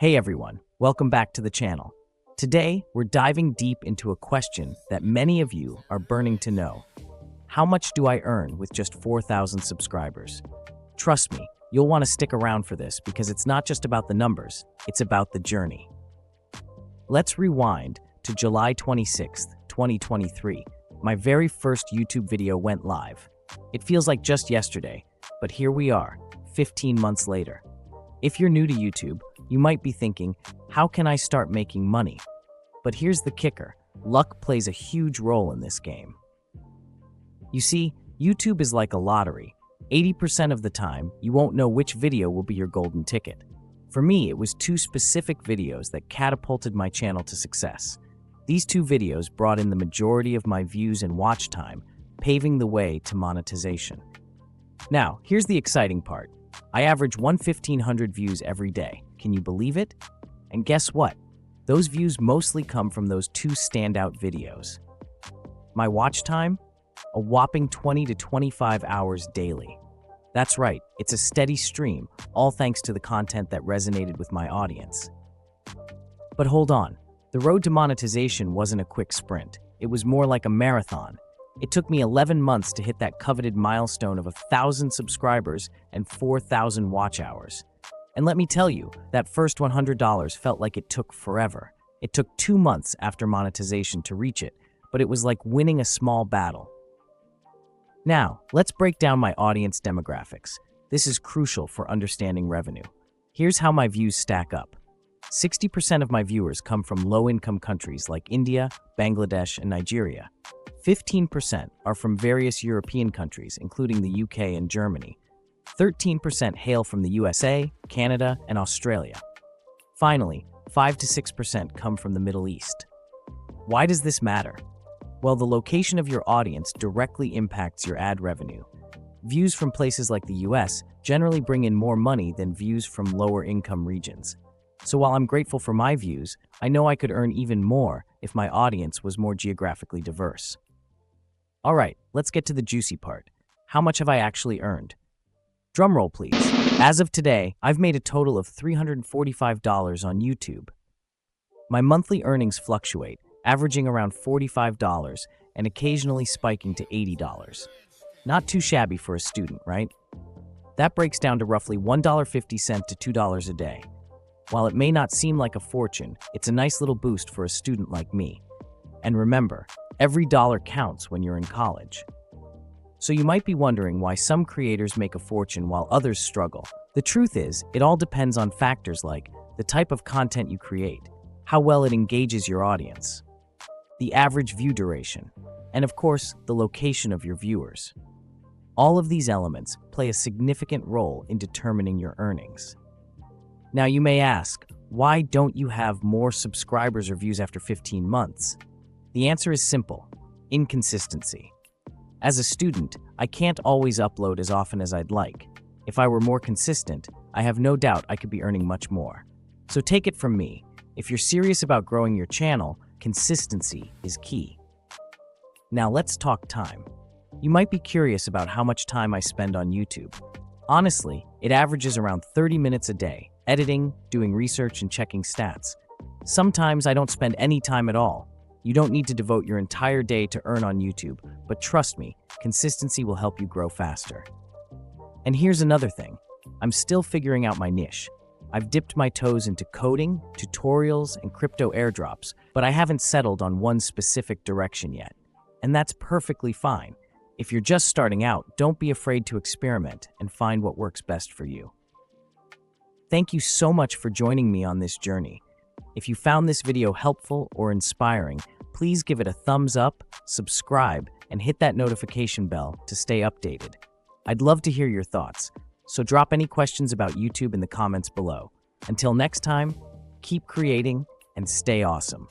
Hey everyone, welcome back to the channel. Today, we're diving deep into a question that many of you are burning to know. How much do I earn with just 4,000 subscribers? Trust me, you'll want to stick around for this because it's not just about the numbers, it's about the journey. Let's rewind to July 26th, 2023. My very first YouTube video went live. It feels like just yesterday, but here we are, 15 months later. If you're new to YouTube, you might be thinking, how can I start making money? But here's the kicker. Luck plays a huge role in this game. You see, YouTube is like a lottery. 80% of the time, you won't know which video will be your golden ticket. For me, it was two specific videos that catapulted my channel to success. These two videos brought in the majority of my views and watch time, paving the way to monetization. Now, here's the exciting part. I average 1,500 views every day. Can you believe it? And guess what? Those views mostly come from those two standout videos. My watch time? A whopping 20 to 25 hours daily. That's right, it's a steady stream, all thanks to the content that resonated with my audience. But hold on, the road to monetization wasn't a quick sprint. It was more like a marathon. It took me 11 months to hit that coveted milestone of 1,000 subscribers and 4,000 watch hours. And let me tell you, that first $100 felt like it took forever. It took 2 months after monetization to reach it, but it was like winning a small battle. Now, let's break down my audience demographics. This is crucial for understanding revenue. Here's how my views stack up. 60% of my viewers come from low-income countries like India, Bangladesh, and Nigeria. 15% are from various European countries, including the UK and Germany. 13% hail from the USA, Canada, and Australia. Finally, 5 to 6% come from the Middle East. Why does this matter? Well, the location of your audience directly impacts your ad revenue. Views from places like the US generally bring in more money than views from lower-income regions. So while I'm grateful for my views, I know I could earn even more if my audience was more geographically diverse. All right, let's get to the juicy part. How much have I actually earned? Drumroll, please. As of today, I've made a total of $345 on YouTube. My monthly earnings fluctuate, averaging around $45 and occasionally spiking to $80. Not too shabby for a student, right? That breaks down to roughly $1.50 to $2 a day. While it may not seem like a fortune, it's a nice little boost for a student like me. And remember, every dollar counts when you're in college. So you might be wondering why some creators make a fortune while others struggle. The truth is, it all depends on factors like the type of content you create, how well it engages your audience, the average view duration, and of course, the location of your viewers. All of these elements play a significant role in determining your earnings. Now you may ask, why don't you have more subscribers or views after 15 months? The answer is simple: inconsistency. As a student, I can't always upload as often as I'd like. If I were more consistent, I have no doubt I could be earning much more. So take it from me, if you're serious about growing your channel, consistency is key. Now let's talk time. You might be curious about how much time I spend on YouTube. Honestly, it averages around 30 minutes a day, editing, doing research, and checking stats. Sometimes I don't spend any time at all. You don't need to devote your entire day to earn on YouTube, but trust me, consistency will help you grow faster. And here's another thing. I'm still figuring out my niche. I've dipped my toes into coding, tutorials, and crypto airdrops, but I haven't settled on one specific direction yet. And that's perfectly fine. If you're just starting out, don't be afraid to experiment and find what works best for you. Thank you so much for joining me on this journey. If you found this video helpful or inspiring, please give it a thumbs up, subscribe, and hit that notification bell to stay updated. I'd love to hear your thoughts, so drop any questions about YouTube in the comments below. Until next time, keep creating and stay awesome.